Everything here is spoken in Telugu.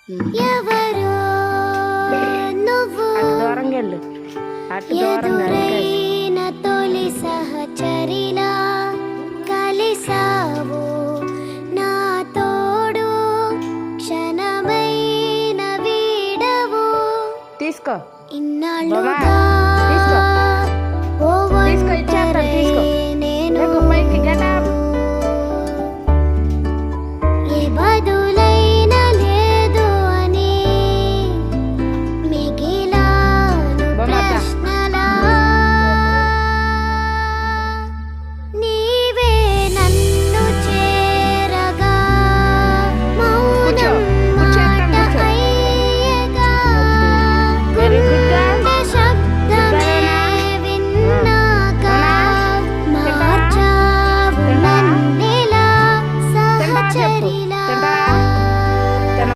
ఎవరో నువ్వు దూరంగా వెళ్ళు, అటు దూరంగా ఎదురైన తొలి సహచరిలా కలిసావు నా తోడు క్షణమైన వీడవు తీసుకో ఇన్నాళ్ళుగా తీసుకో ఓ తీసుకో